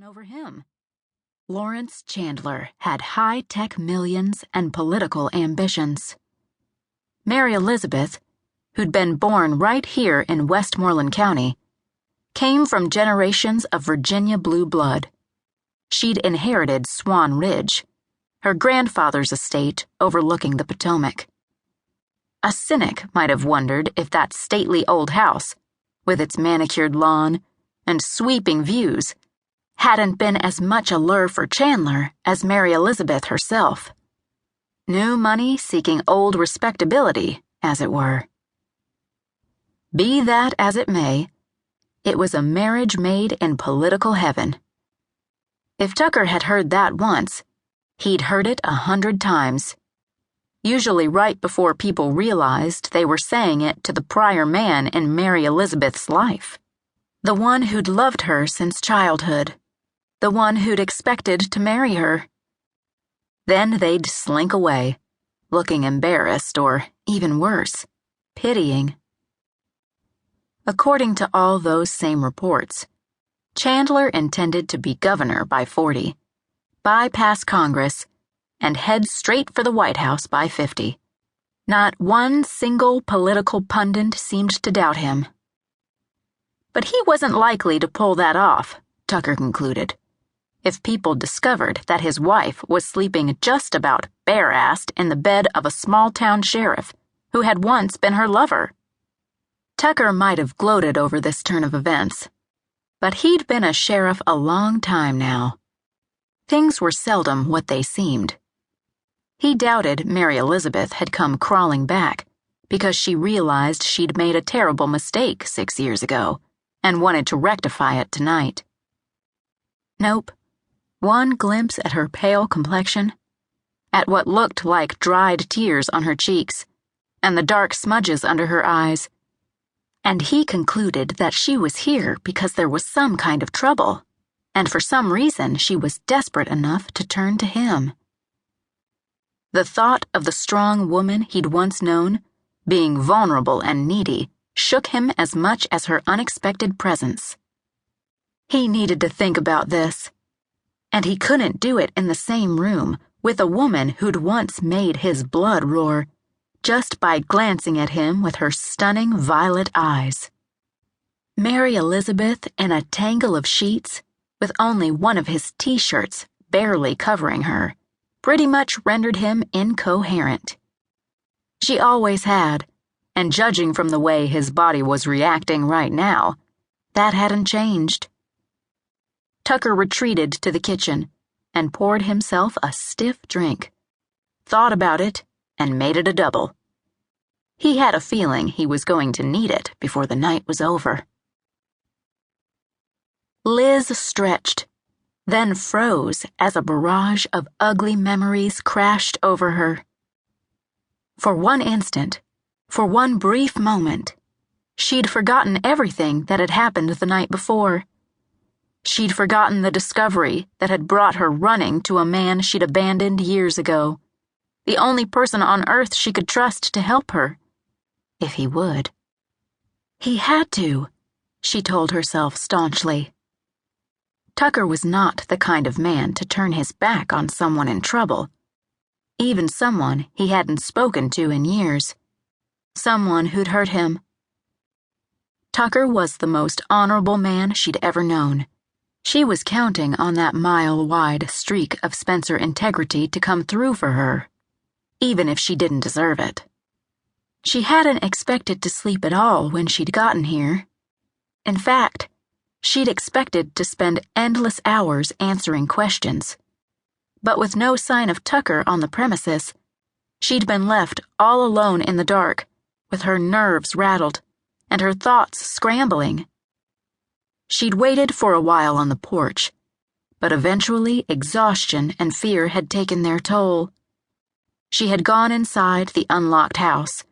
position over him. Lawrence Chandler had high-tech millions and political ambitions. Mary Elizabeth, who'd been born right here in Westmoreland County, came from generations of Virginia blue blood. She'd inherited Swan Ridge, her grandfather's estate overlooking the Potomac. A cynic might have wondered if that stately old house, with its manicured lawn and sweeping views, hadn't been as much a lure for Chandler as Mary Elizabeth herself. New money seeking old respectability, as it were. Be that as it may, it was a marriage made in political heaven. If Tucker had heard that once, he'd heard it 100 times, usually right before people realized they were saying it to the prior man in Mary Elizabeth's life, the one who'd loved her since childhood, the one who'd expected to marry her. Then they'd slink away, looking embarrassed or, even worse, pitying. According to all those same reports, Chandler intended to be governor by 40, bypass Congress, and head straight for the White House by 50. Not one single political pundit seemed to doubt him. But he wasn't likely to pull that off, Tucker concluded, if people discovered that his wife was sleeping just about bare-assed in the bed of a small-town sheriff who had once been her lover. Tucker might have gloated over this turn of events, but he'd been a sheriff a long time now. Things were seldom what they seemed. He doubted Mary Elizabeth had come crawling back because she realized she'd made a terrible mistake 6 years ago and wanted to rectify it tonight. Nope. One glimpse at her pale complexion, at what looked like dried tears on her cheeks, and the dark smudges under her eyes, and he concluded that she was here because there was some kind of trouble, and for some reason she was desperate enough to turn to him. The thought of the strong woman he'd once known, being vulnerable and needy, shook him as much as her unexpected presence. He needed to think about this. And he couldn't do it in the same room with a woman who'd once made his blood roar, just by glancing at him with her stunning violet eyes. Mary Elizabeth in a tangle of sheets, with only one of his t-shirts barely covering her, pretty much rendered him incoherent. She always had, and judging from the way his body was reacting right now, that hadn't changed. Tucker retreated to the kitchen and poured himself a stiff drink, thought about it, and made it a double. He had a feeling he was going to need it before the night was over. Liz stretched, then froze as a barrage of ugly memories crashed over her. For one instant, for one brief moment, she'd forgotten everything that had happened the night before. She'd forgotten the discovery that had brought her running to a man she'd abandoned years ago, the only person on earth she could trust to help her, if he would. He had to, she told herself staunchly. Tucker was not the kind of man to turn his back on someone in trouble, even someone he hadn't spoken to in years, someone who'd hurt him. Tucker was the most honorable man she'd ever known. She was counting on that mile-wide streak of Spencer integrity to come through for her, even if she didn't deserve it. She hadn't expected to sleep at all when she'd gotten here. In fact, she'd expected to spend endless hours answering questions. But with no sign of Tucker on the premises, she'd been left all alone in the dark, with her nerves rattled and her thoughts scrambling. She'd waited for a while on the porch, but eventually exhaustion and fear had taken their toll. She had gone inside the unlocked house,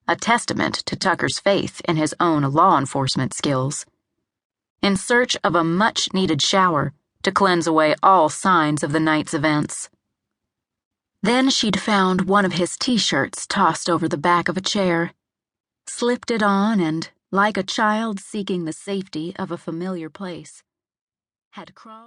a testament to Tucker's faith in his own law enforcement skills, in search of a much-needed shower to cleanse away all signs of the night's events. Then she'd found one of his t-shirts tossed over the back of a chair, slipped it on and, like a child seeking the safety of a familiar place, had crawled